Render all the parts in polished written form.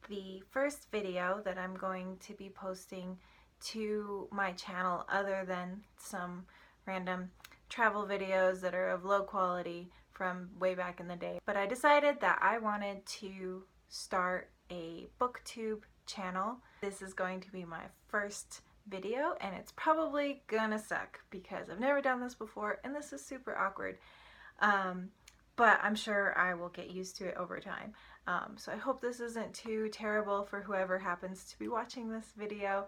the first video that I'm going to be posting to my channel, other than some random travel videos that are of low quality from way back in the day. But I decided that I wanted to start a booktube channel. This is going to be my first video, and it's probably gonna suck because I've never done this before and this is super awkward. But I'm sure I will get used to it over time. So I hope this isn't too terrible for whoever happens to be watching this video.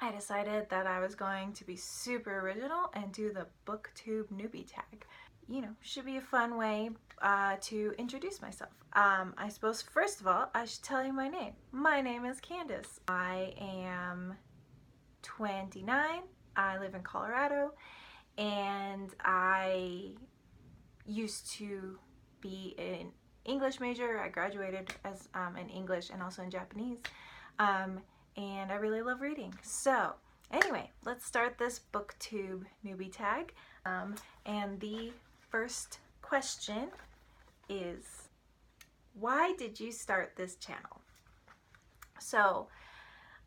I decided that I was going to be super original and do the Booktube Newbie tag. You know, should be a fun way to introduce myself. I suppose first of all, I should tell you my name. My name is Candace. I am 29. I live in Colorado, and I used to be an English major. I graduated as in English and also in Japanese, and I really love reading. So anyway, let's start this Booktube Newbie tag, and the first question is, why did you start this channel? So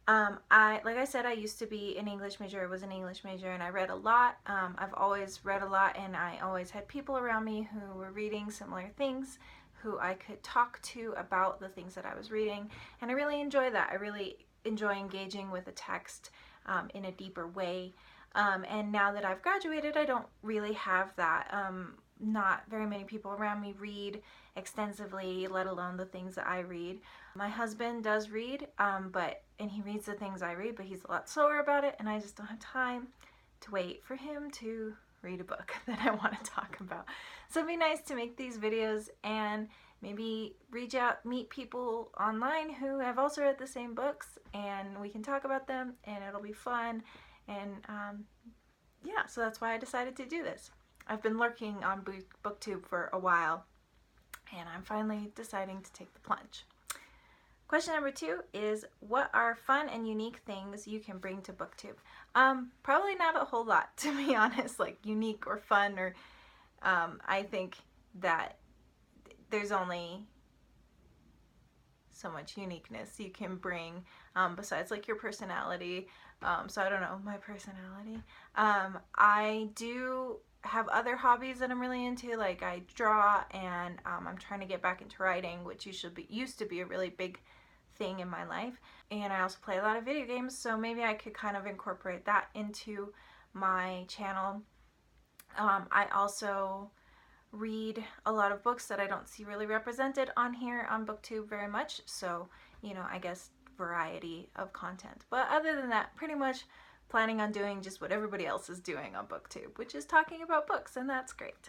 like I said, I used to be an English major. I was an English major and I read a lot. I've always read a lot, and I always had people around me who were reading similar things, who I could talk to about the things that I was reading, and I really enjoy that. I really enjoy engaging with a text in a deeper way. And now that I've graduated, I don't really have that. Not very many people around me read extensively, let alone the things that I read. My husband does read, and he reads the things I read, but he's a lot slower about it, and I just don't have time to wait for him to read a book that I want to talk about. So it'd be nice to make these videos and maybe reach out, meet people online who have also read the same books, and we can talk about them, and it'll be fun. And yeah, so that's why I decided to do this. I've been lurking on Booktube for a while, and I'm finally deciding to take the plunge. Question number 2 is, what are fun and unique things you can bring to Booktube? Probably not a whole lot, to be honest, like unique or fun, or I think that there's only so much uniqueness you can bring besides like your personality. So I don't know, my personality. I do have other hobbies that I'm really into, like I draw, and I'm trying to get back into writing, which used to be a really big thing in my life. And I also play a lot of video games, so maybe I could kind of incorporate that into my channel. I also read a lot of books that I don't see really represented on here on Booktube very much, so you know, I guess variety of content. But other than that, pretty much planning on doing just what everybody else is doing on Booktube, which is talking about books, and that's great.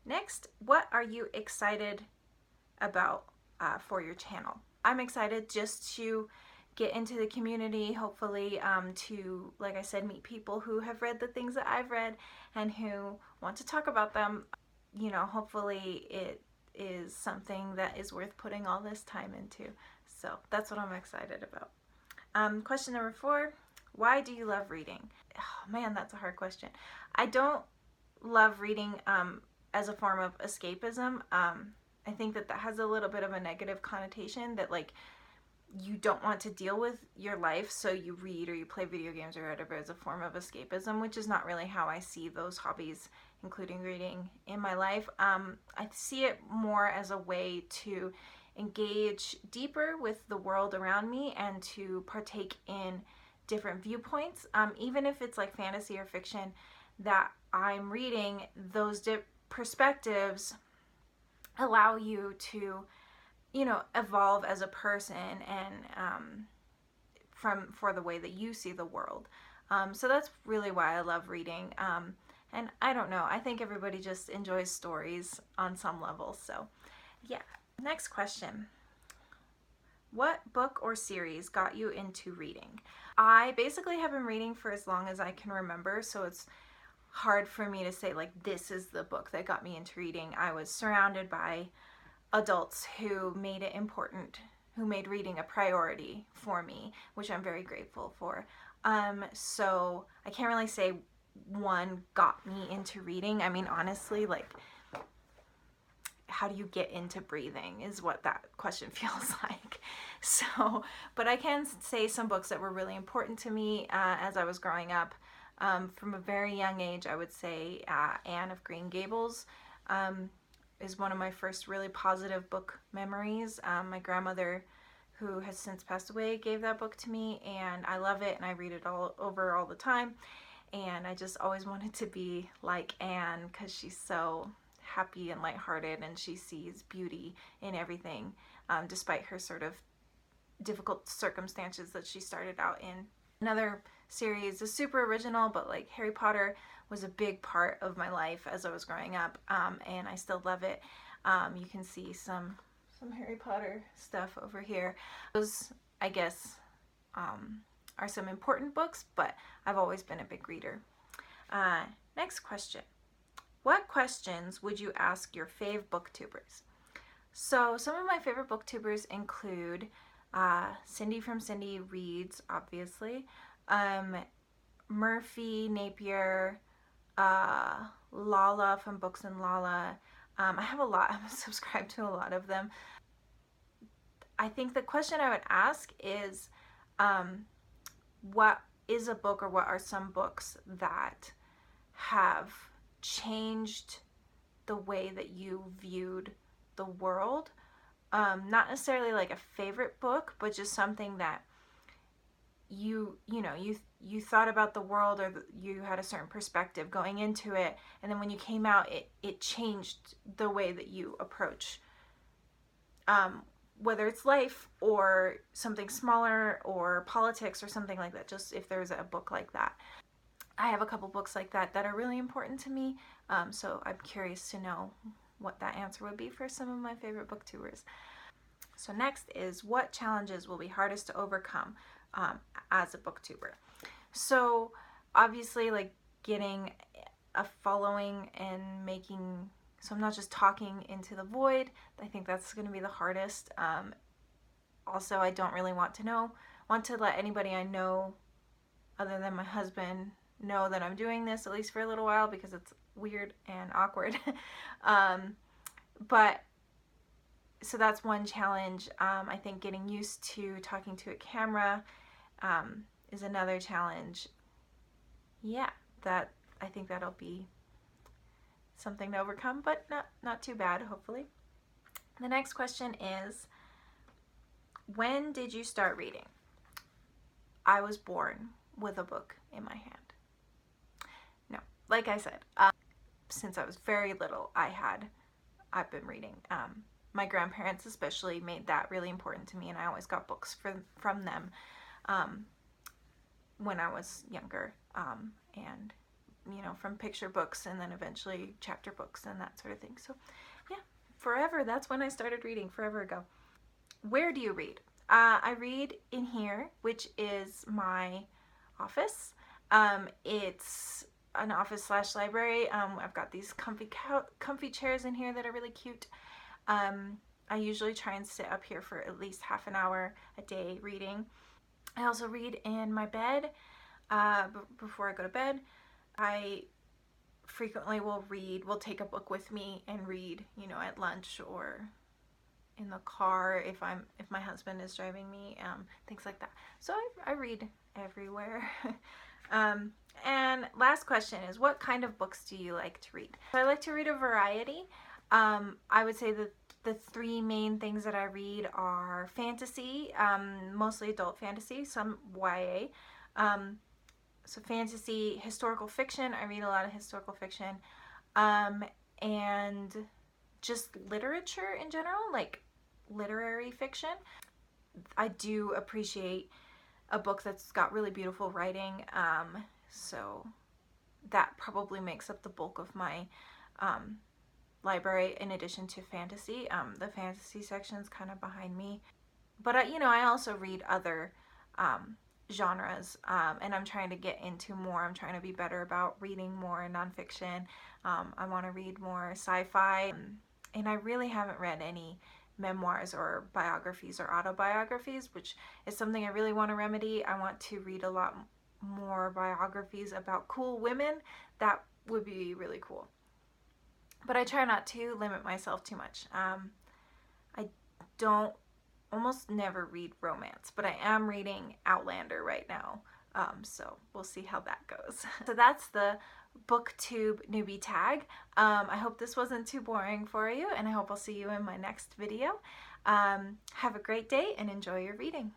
Next, what are you excited about for your channel? I'm excited just to get into the community, hopefully to, like I said, meet people who have read the things that I've read and who want to talk about them. You know, hopefully it is something that is worth putting all this time into. So that's what I'm excited about. Question number 4, why do you love reading? Oh man, that's a hard question. I don't love reading as a form of escapism. I think that has a little bit of a negative connotation, that like you don't want to deal with your life, so you read or you play video games or whatever as a form of escapism, which is not really how I see those hobbies, including reading, in my life. I see it more as a way to engage deeper with the world around me and to partake in different viewpoints, even if it's like fantasy or fiction that I'm reading. Those perspectives allow you to, you know, evolve as a person, and for the way that you see the world. So that's really why I love reading. And I don't know, I think everybody just enjoys stories on some level. So yeah. Next question. What book or series got you into reading? I basically have been reading for as long as I can remember, so it's hard for me to say like this is the book that got me into reading. I was surrounded by adults who made it important, who made reading a priority for me, which I'm very grateful for. So I can't really say one got me into reading. I mean, honestly, like how do you get into breathing is what that question feels like. So, but I can say some books that were really important to me as I was growing up. From a very young age, I would say Anne of Green Gables is one of my first really positive book memories. My grandmother, who has since passed away, gave that book to me, and I love it, and I read it all over all the time. And I just always wanted to be like Anne because she's so happy and lighthearted, and she sees beauty in everything, despite her sort of difficult circumstances that she started out in. Another series is super original, but like Harry Potter was a big part of my life as I was growing up, and I still love it. You can see some Harry Potter stuff over here. Those, I guess, are some important books, but I've always been a big reader. Next question. What questions would you ask your fave booktubers? So some of my favorite booktubers include Cindy from Cindy Reads, obviously, Murphy, Napier, Lala from Books and Lala. I have a lot, I'm subscribed to a lot of them. I think the question I would ask is, what is a book, or what are some books that have changed the way that you viewed the world? Not necessarily like a favorite book, but just something that you thought about the world, or you had a certain perspective going into it, and then when you came out, it changed the way that you approach whether it's life or something smaller or politics or something like that. Just if there's a book like that. I have a couple books like that that are really important to me, so I'm curious to know what that answer would be for some of my favorite booktubers. So next is, what challenges will be hardest to overcome as a booktuber? So obviously, like, getting a following and making, so I'm not just talking into the void. I think that's going to be the hardest. Also, I don't really want to let anybody I know other than my husband know that I'm doing this, at least for a little while, because it's weird and awkward. But so that's one challenge. I think getting used to talking to a camera is another challenge. Yeah, I think that'll be something to overcome, but not too bad, hopefully. The next question is, when did you start reading? I was born with a book in my hand. No, like I said, since I was very little, I've been reading. My grandparents especially made that really important to me, and I always got books from them when I was younger, and from picture books, and then eventually chapter books and that sort of thing. So yeah, forever. That's when I started reading, forever ago. Where do you read? I read in here, which is my office. It's an office / library. I've got these comfy chairs in here that are really cute. I usually try and sit up here for at least half an hour a day reading. I also read in my bed before I go to bed. I frequently will take a book with me and read, at lunch or in the car if my husband is driving me, things like that. So I read everywhere. And last question is, what kind of books do you like to read? So I like to read a variety. I would say that the three main things that I read are fantasy, mostly adult fantasy, some YA. So fantasy, historical fiction. I read a lot of historical fiction, and just literature in general, like literary fiction. I do appreciate a book that's got really beautiful writing, so that probably makes up the bulk of my library, in addition to fantasy. The fantasy section's kind of behind me, but I also read other genres, and I'm trying to get into more. I'm trying to be better about reading more nonfiction. I want to read more sci-fi, and I really haven't read any memoirs or biographies or autobiographies, which is something I really want to remedy. I want to read a lot more biographies about cool women. That would be really cool. but I try not to limit myself too much. I don't almost never read romance, but I am reading Outlander right now, so we'll see how that goes. So that's the Booktube Newbie tag. I hope this wasn't too boring for you, and I hope I'll see you in my next video. Have a great day and enjoy your reading.